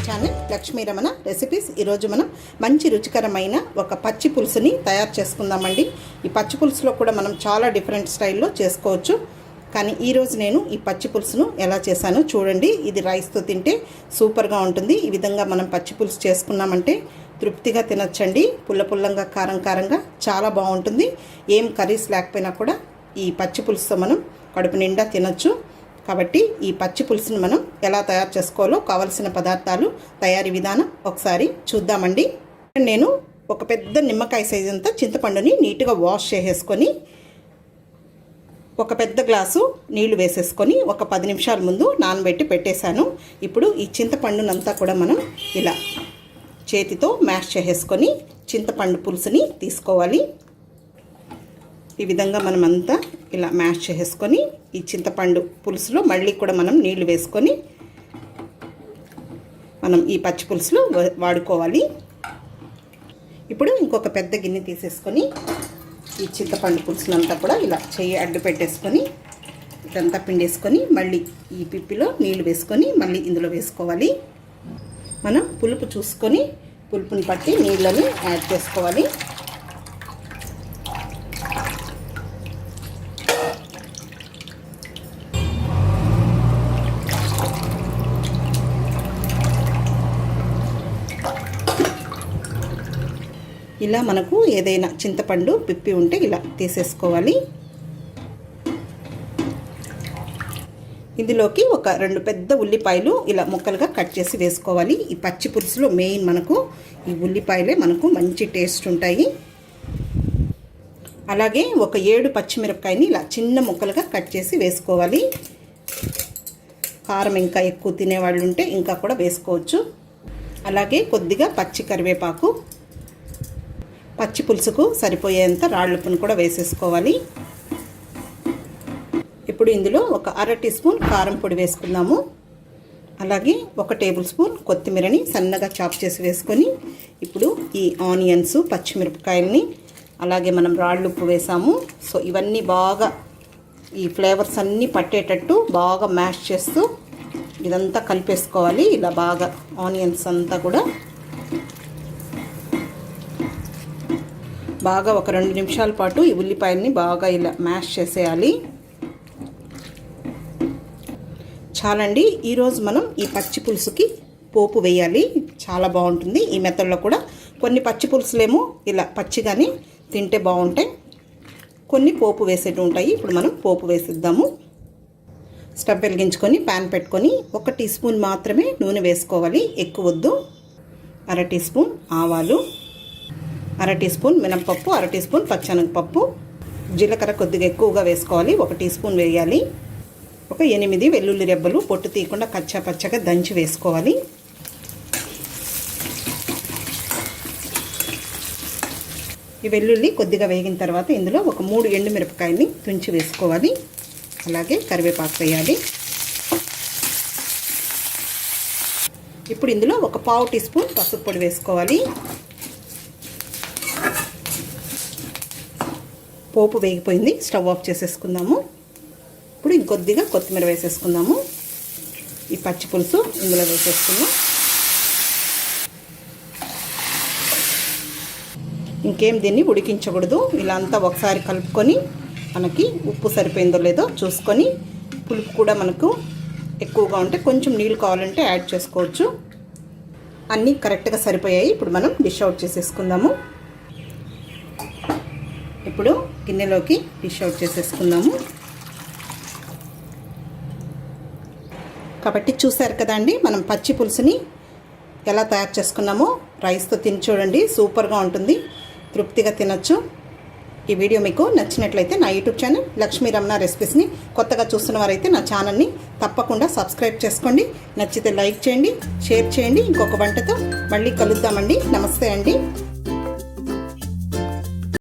Channel Lakshmi Ramana recipes. ఈరోజు మనం మంచి రుచికరమైన ఒక పచ్చి పులుసుని తయారు చేసుకుందామండి. ఈ పచ్చి పులుసులో కూడా మనం చాలా డిఫరెంట్ స్టైల్లో చేసుకోవచ్చు. కానీ ఈరోజు నేను ఈ పచ్చి పులుసును ఎలా చేశానో చూడండి. ఇది రైస్తో తింటే సూపర్గా ఉంటుంది. ఈ విధంగా మనం పచ్చి పులుసు చేసుకున్నామంటే తృప్తిగా తినొచ్చండి. పుల్ల పుల్లంగా కారం కారంగా చాలా బాగుంటుంది. ఏం కర్రీస్ లేకపోయినా కూడా ఈ పచ్చి పులుసుతో మనం కడుపు నిండా తినొచ్చు. కాబట్టి ఈ పచ్చి పులుసుని మనం ఎలా తయారు చేసుకోవాలో కావలసిన పదార్థాలు, తయారీ విధానం ఒకసారి చూద్దామండి. నేను ఒక పెద్ద నిమ్మకాయ సైజు అంతా చింతపండుని నీట్గా వాష్ చేసేసుకొని ఒక పెద్ద గ్లాసు నీళ్లు వేసేసుకొని ఒక 10 నిమిషాల ముందు నానబెట్టి పెట్టేశాను. ఇప్పుడు ఈ చింతపండునంతా కూడా మనం ఇలా చేతితో మ్యాష్ చేసేసుకొని చింతపండు పులుసుని తీసుకోవాలి. ఈ విధంగా మనమంతా ఇలా మ్యాష్ చేసేసుకొని ఈ చింతపండు పులుసులో మళ్ళీ కూడా మనం నీళ్లు వేసుకొని మనం ఈ పచ్చి పులుసులో వాడుకోవాలి. ఇప్పుడు ఇంకొక పెద్ద గిన్నె తీసేసుకొని ఈ చింతపండు పులుసునంతా కూడా ఇలా చెయ్యి అడ్డు పెట్టేసుకొని ఇదంతా పిండేసుకొని మళ్ళీ ఈ పిప్పిలో నీళ్లు వేసుకొని మళ్ళీ ఇందులో వేసుకోవాలి. మనం పులుపు చూసుకొని పులుపుని పట్టి నీళ్ళని యాడ్ చేసుకోవాలి. ఇలా మనకు ఏదైనా చింతపండు పిప్పి ఉంటే ఇలా తీసేసుకోవాలి. ఇందులోకి ఒక 2 పెద్ద ఉల్లిపాయలు ఇలా ముక్కలుగా కట్ చేసి వేసుకోవాలి. ఈ పచ్చి పులుసులో మెయిన్ మనకు ఈ ఉల్లిపాయలే మనకు మంచి టేస్ట్ ఉంటాయి. అలాగే ఒక 7 పచ్చిమిరపకాయని ఇలా చిన్న ముక్కలుగా కట్ చేసి వేసుకోవాలి. కారం ఇంకా ఎక్కువ తినేవాళ్ళు ఉంటే ఇంకా కూడా వేసుకోవచ్చు. అలాగే కొద్దిగా పచ్చి కరివేపాకు, పచ్చి పులుసుకు సరిపోయేంత రాళ్ళుప్పును కూడా వేసేసుకోవాలి. ఇప్పుడు ఇందులో ఒక 1/2 టీ స్పూన్ కారం పొడి వేసుకుందాము. అలాగే 1 టేబుల్ స్పూన్ కొత్తిమీరని సన్నగా చాప్ చేసి వేసుకొని ఇప్పుడు ఈ ఆనియన్స్, పచ్చిమిరపకాయలని అలాగే మనం రాళ్ళుప్పు వేసాము. సో ఇవన్నీ బాగా ఈ ఫ్లేవర్స్ అన్నీ పట్టేటట్టు బాగా మ్యాష్ చేస్తూ ఇదంతా కలిపేసుకోవాలి. ఇలా బాగా ఆనియన్స్ అంతా కూడా బాగా ఒక 2 నిమిషాల పాటు ఈ ఉల్లిపాయల్ని బాగా ఇలా మ్యాష్ చేసేయాలి. చాలండి. ఈరోజు మనం ఈ పచ్చి పులుసుకి పోపు వేయాలి. చాలా బాగుంటుంది ఈ మెథడ్లో కూడా. కొన్ని పచ్చి పులుసులేమో ఇలా పచ్చిగానే తింటే బాగుంటాయి, కొన్ని పోపు వేసేవి ఉంటాయి. ఇప్పుడు మనం పోపు వేసిద్దాము. స్టవ్ వెలిగించుకొని ప్యాన్ పెట్టుకొని 1 టీ స్పూన్ మాత్రమే నూనె వేసుకోవాలి, ఎక్కువ వద్దు. 1/2 టీ స్పూన్ ఆవాలు, 1/2 టీ స్పూన్ మినపప్పు, 1/2 టీ స్పూన్ పచ్చెనగపప్పు, జీలకర్ర కొద్దిగా ఎక్కువగా వేసుకోవాలి, 1 టీ స్పూన్ వేయాలి. ఒక 8 వెల్లుల్లి రెబ్బలు పొట్టు తీయకుండా కచ్చా పచ్చగా దంచి వేసుకోవాలి. ఈ వెల్లుల్లి కొద్దిగా వేగిన తర్వాత ఇందులో ఒక 3 ఎండుమిరపకాయల్ని తుంచి వేసుకోవాలి. అలాగే కరివేపాకు వేయాలి. ఇప్పుడు ఇందులో ఒక 1/4 టీ స్పూన్ పసుపు పొడి వేసుకోవాలి. పోపు వేగిపోయింది, స్టవ్ ఆఫ్ చేసేసుకుందాము. ఇప్పుడు ఇంకొద్దిగా కొత్తిమీర వేసేసుకుందాము. ఈ పచ్చి పులుసు ఇందులో వేసేసుకుందాం. ఇంకేం దీన్ని ఉడికించకూడదు. ఇలా అంతా ఒకసారి కలుపుకొని మనకి ఉప్పు సరిపోయిందో లేదో చూసుకొని, పులుపు కూడా మనకు ఎక్కువగా ఉంటే కొంచెం నీళ్ళు కావాలంటే యాడ్ చేసుకోవచ్చు. అన్నీ కరెక్ట్గా సరిపోయాయి. ఇప్పుడు మనం డిష్ అవుట్ చేసేసుకుందాము. ఇప్పుడు గిన్నెలోకి డిష్ అవుట్ చేసేసుకుందాము. కాబట్టి చూసారు కదండి, మనం పచ్చి పులుసుని ఎలా తయారు చేసుకున్నామో. రైస్తో తిని చూడండి, సూపర్గా ఉంటుంది, తృప్తిగా తినొచ్చు. ఈ వీడియో మీకు నచ్చినట్లయితే నా యూట్యూబ్ ఛానల్ లక్ష్మీ రమణ రెసిపీస్ని కొత్తగా చూస్తున్న వారైతే నా ఛానల్ని తప్పకుండా సబ్స్క్రైబ్ చేసుకోండి. నచ్చితే లైక్ చేయండి, షేర్ చేయండి. ఇంకొక వంటతో మళ్ళీ కలుద్దామండి. నమస్తే అండి.